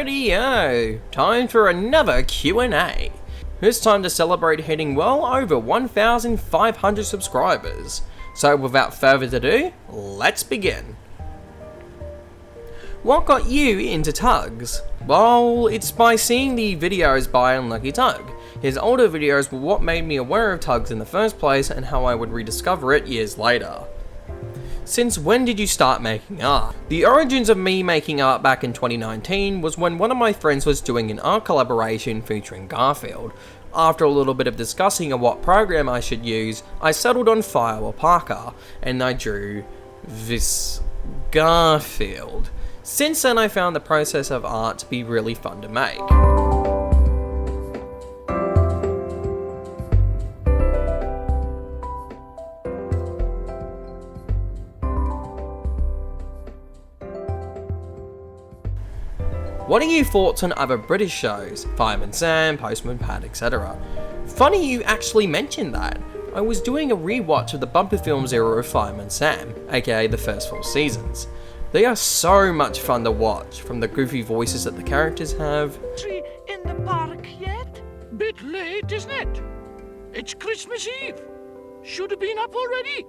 Rightio, time for another Q&A. It's time to celebrate hitting well over 1,500 subscribers. So without further ado, let's begin. What got you into TUGS? Well, it's by seeing the videos by Unlucky Tug. His older videos were what made me aware of TUGS in the first place and how I would rediscover it years later. Since when did you start making art? The origins of me making art back in 2019 was when one of my friends was doing an art collaboration featuring Garfield. After a little bit of discussing on what program I should use, I settled on Fire or Parker, and I drew this Garfield. Since then I found the process of art to be really fun to make. What are your thoughts on other British shows? Fireman Sam, Postman Pat, etc. Funny you actually mentioned that. I was doing a rewatch of the bumper films era of Fireman Sam, aka the first 4 seasons. They are so much fun to watch, from the goofy voices that the characters have. Tree in the park yet? Bit late, isn't it? It's Christmas Eve. Should have been up already.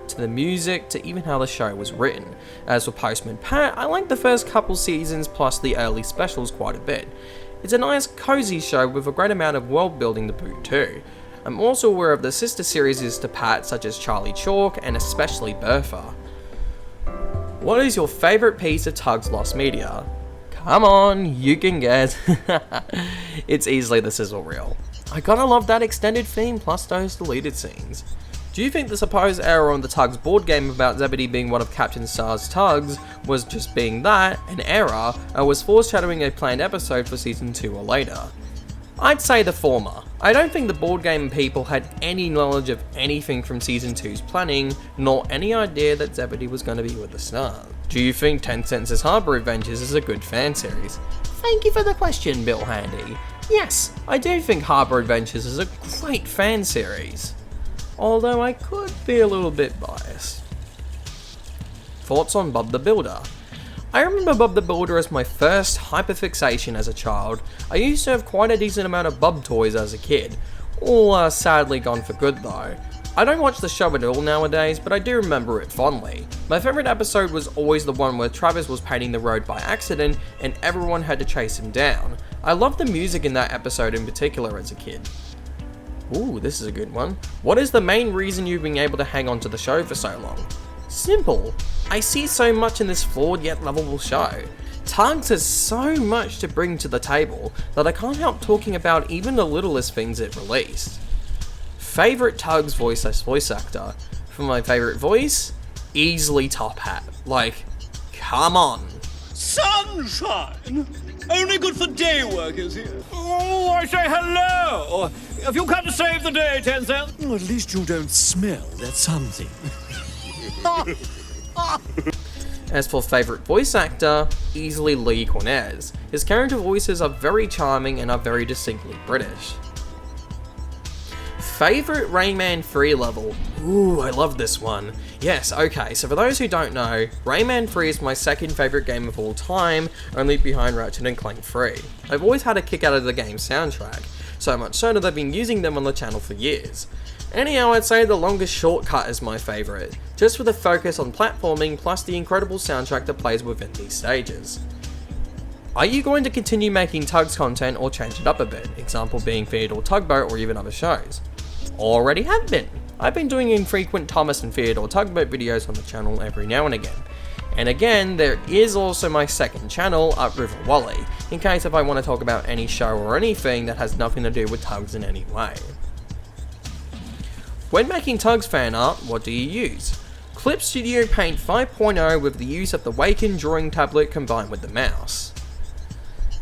To the music, to even how the show was written. As for Postman Pat, I like the first couple seasons plus the early specials quite a bit. It's a nice cozy show with a great amount of world building to boot too. I'm also aware of the sister series to Pat such as Charlie Chalk and especially Bertha. What is your favourite piece of TUGS lost media? Come on, you can guess. It's easily the sizzle reel. I gotta love that extended theme plus those deleted scenes. Do you think the supposed error on the TUGS board game about Zebedee being one of Captain Star's TUGS was just being that, an error, or was foreshadowing a planned episode for season 2 or later? I'd say the former. I don't think the board game people had any knowledge of anything from season 2's planning, nor any idea that Zebedee was going to be with the Stars. Do you think 10 Cents' Harbour Adventures is a good fan series? Thank you for the question, Bill Handy. Yes, I do think Harbour Adventures is a great fan series. Although I could be a little bit biased. Thoughts on Bob the Builder? I remember Bob the Builder as my first hyperfixation as a child. I used to have quite a decent amount of Bob toys as a kid. All are sadly gone for good though. I don't watch the show at all nowadays, but I do remember it fondly. My favourite episode was always the one where Travis was painting the road by accident and everyone had to chase him down. I loved the music in that episode in particular as a kid. Ooh, this is a good one. What is the main reason you've been able to hang on to the show for so long? Simple. I see so much in this flawed yet lovable show. TUGS has so much to bring to the table that I can't help talking about even the littlest things it released. Favourite TUGS voice actor? For my favourite voice? Easily Top Hat. Like, come on. Sunshine! Only good for day workers here. Oh, I say hello. Have you come to save the day, 10 Cents? Well, at least you don't smell. That's something. As for favourite voice actor, easily Lee Cornez. His character voices are very charming and are very distinctly British. Favourite Rayman 3 level? Ooh, I love this one. Yes, okay, so for those who don't know, Rayman 3 is my second favourite game of all time, only behind Ratchet & Clank 3. I've always had a kick out of the game's soundtrack, so much so that I've been using them on the channel for years. Anyhow, I'd say the longest shortcut is my favourite, just with a focus on platforming plus the incredible soundtrack that plays within these stages. Are you going to continue making TUGS content or change it up a bit, example being Theodore Tugboat or even other shows? Already have been. I've been doing infrequent Thomas and Theodore Tugboat videos on the channel every now and again. And again, there is also my second channel, SonicWalle, in case if I want to talk about any show or anything that has nothing to do with TUGS in any way. When making TUGS fan art, what do you use? Clip Studio Paint 5.0 with the use of the Waken drawing tablet combined with the mouse.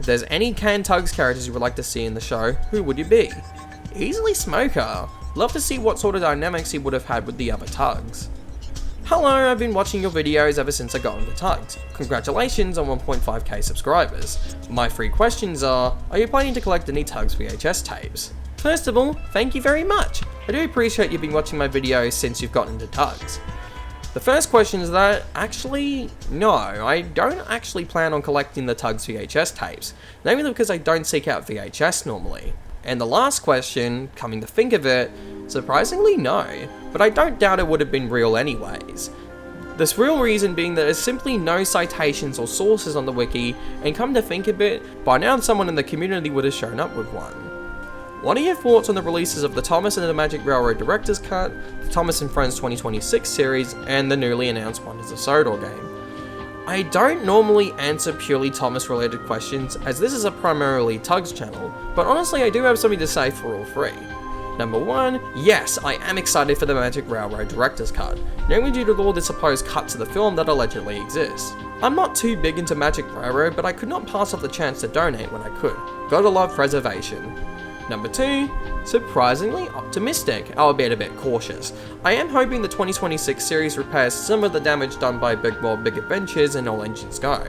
If there's any canned TUGS characters you would like to see in the show, who would you be? Easily Smoker. Love to see what sort of dynamics he would have had with the other TUGS. Hello, I've been watching your videos ever since I got into TUGS. Congratulations on 1.5k subscribers. My 3 questions are you planning to collect any TUGS VHS tapes? First of all, thank you very much. I do appreciate you've been watching my videos since you've gotten into TUGS. The first question is that, actually, no, I don't actually plan on collecting the TUGS VHS tapes, namely because I don't seek out VHS normally. And the last question, coming to think of it, surprisingly no, but I don't doubt it would have been real anyways. This real reason being that there's simply no citations or sources on the wiki, and come to think of it, by now someone in the community would have shown up with one. What are your thoughts on the releases of the Thomas and the Magic Railroad Director's Cut, the Thomas and Friends 2026 series, and the newly announced Wonders of Sodor game? I don't normally answer purely Thomas related questions, as this is a primarily TUGS channel, but honestly I do have something to say for all three. Number 1, yes, I am excited for the Magic Railroad Director's Cut, namely due to all the supposed cuts of the film that allegedly exist. I'm not too big into Magic Railroad, but I could not pass up the chance to donate when I could. Gotta love preservation. Number 2, surprisingly optimistic, albeit a bit cautious. I am hoping the 2026 series repairs some of the damage done by Big World Big Adventures and All Engines Go.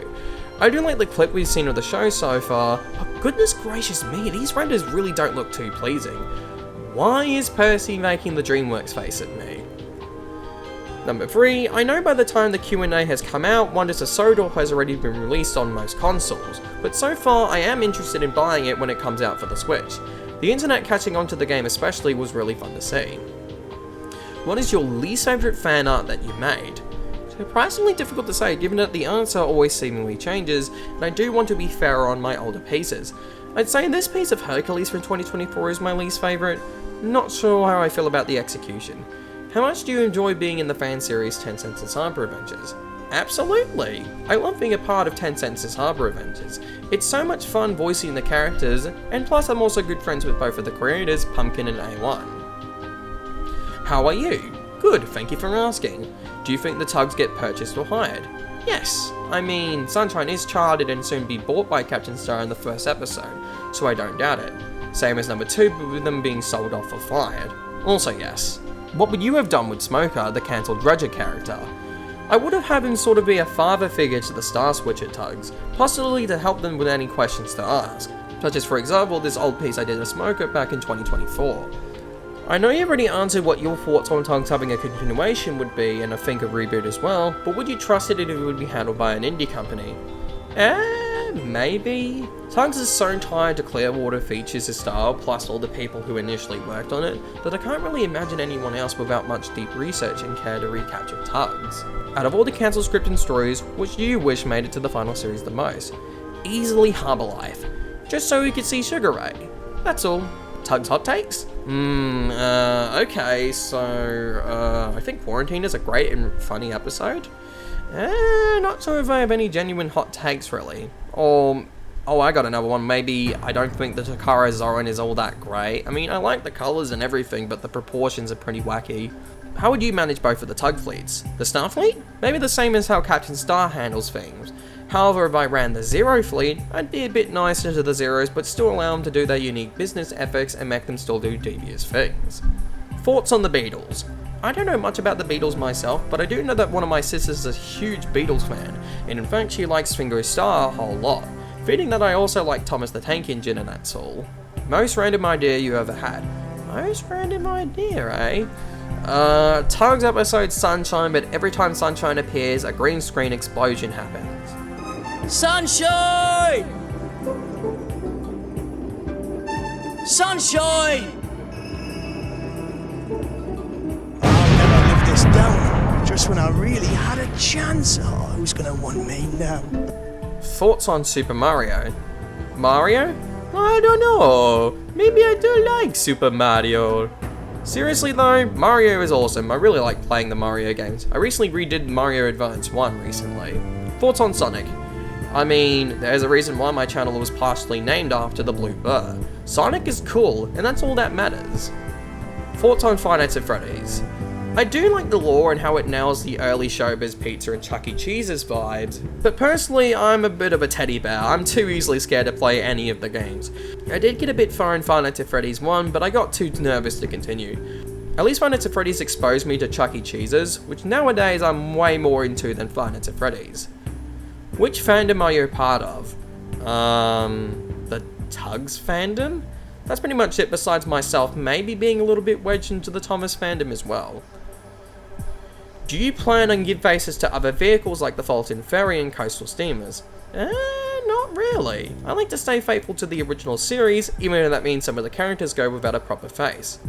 I do like the clip we've seen of the show so far, but goodness gracious me, these renders really don't look too pleasing. Why is Percy making the DreamWorks face at me? Number 3, I know by the time the Q&A has come out, Wonders of Sodor has already been released on most consoles, but so far I am interested in buying it when it comes out for the Switch. The internet catching on to the game especially was really fun to see. What is your least favourite fan art that you made? Surprisingly difficult to say given that the answer always seemingly changes, and I do want to be fairer on my older pieces. I'd say this piece of Hercules from 2024 is my least favourite. Not sure how I feel about the execution. How much do you enjoy being in the fan series 10 Senses Harbour Adventures? Absolutely! I love being a part of 10 Senses Harbour Adventures. It's so much fun voicing the characters, and plus I'm also good friends with both of the creators, Pumpkin and A1. How are you? Good, thank you for asking. Do you think the TUGS get purchased or hired? Yes. I mean, Sunshine is charted and soon be bought by Captain Star in the first episode, so I don't doubt it. Same as number 2, but with them being sold off or fired. Also yes. What would you have done with Smoker, the cancelled Dredger character? I would have had him sort of be a father figure to the Star Switch at TUGS, possibly to help them with any questions to ask, such as for example this old piece I did of Smoker back in 2024. I know you've already answered what your thoughts on TUGS having a continuation would be, and I think a reboot as well, but would you trust it if it would be handled by an indie company? Maybe. TUGS is so tied to Clearwater features his style, plus all the people who initially worked on it, that I can't really imagine anyone else without much deep research and care to recapture TUGS. Out of all the cancelled scripts and stories, which do you wish made it to the final series the most? Easily Harbour Life. Just so we could see Sugar Ray. That's all. TUGS hot takes? Okay, so, I think Quarantine is a great and funny episode. Not sure if I have any genuine hot takes, really. Or, oh, I got another one. Maybe I don't think the Takara Zoran is all that great. I mean, I like the colours and everything, but the proportions are pretty wacky. How would you manage both of the tug fleets? The Star Fleet? Maybe the same as how Captain Star handles things. However, if I ran the Zero Fleet, I'd be a bit nicer to the Zeros, but still allow them to do their unique business ethics and make them still do devious things. Thoughts on the Beatles? I don't know much about the Beatles myself, but I do know that one of my sisters is a huge Beatles fan, and in fact she likes Ringo Starr a whole lot. Fitting that I also like Thomas the Tank Engine and that's all. Most random idea you ever had? Most random idea, eh? TUGS episode Sunshine, but every time Sunshine appears, a green screen explosion happens. Sunshine! Sunshine! I'll never live this down. Just when I really had a chance. Oh, who's gonna want me now? Thoughts on Super Mario? Mario? I don't know. Maybe I do like Super Mario. Seriously though, Mario is awesome. I really like playing the Mario games. I recently redid Mario Advance 1 recently. Thoughts on Sonic? I mean, there's a reason why my channel was partially named after the Blue Burr. Sonic is cool, and that's all that matters. Thoughts on Five Nights at Freddy's? I do like the lore and how it nails the early Showbiz Pizza and Chuck E. Cheese's vibes, but personally I'm a bit of a teddy bear. I'm too easily scared to play any of the games. I did get a bit far in Five Nights at Freddy's 1, but I got too nervous to continue. At least Five Nights at Freddy's exposed me to Chuck E. Cheese's, which nowadays I'm way more into than Five Nights at Freddy's. Which fandom are you a part of? The TUGS fandom? That's pretty much it, besides myself maybe being a little bit wedged into the Thomas fandom as well. Do you plan on give faces to other vehicles like the Fulton Ferry and coastal steamers? Not really. I like to stay faithful to the original series, even if that means some of the characters go without a proper face.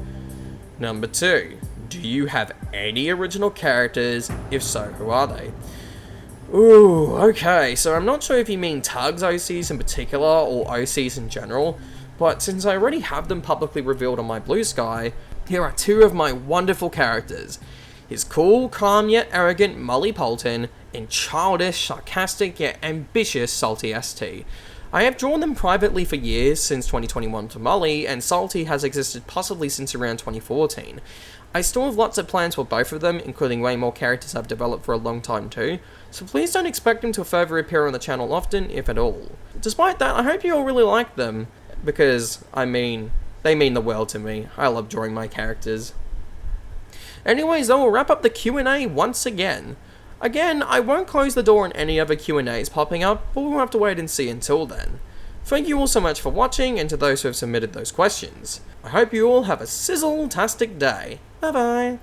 Number 2. Do you have any original characters? If so, who are they? Ooh, okay, so I'm not sure if you mean TUGS OCs in particular, or OCs in general, but since I already have them publicly revealed on my Blue Sky, here are 2 of my wonderful characters. His cool, calm yet arrogant Molly Polton, and childish, sarcastic yet ambitious Salty ST. I have drawn them privately for years, since 2021 for Molly, and Salty has existed possibly since around 2014. I still have lots of plans for both of them, including way more characters I've developed for a long time too, so please don't expect them to further appear on the channel often, if at all. Despite that, I hope you all really like them, because, I mean, they mean the world to me. I love drawing my characters. Anyways, I will wrap up the Q&A once again. Again, I won't close the door on any other Q&As popping up, but we'll have to wait and see until then. Thank you all so much for watching, and to those who have submitted those questions. I hope you all have a sizzle-tastic day. Bye bye.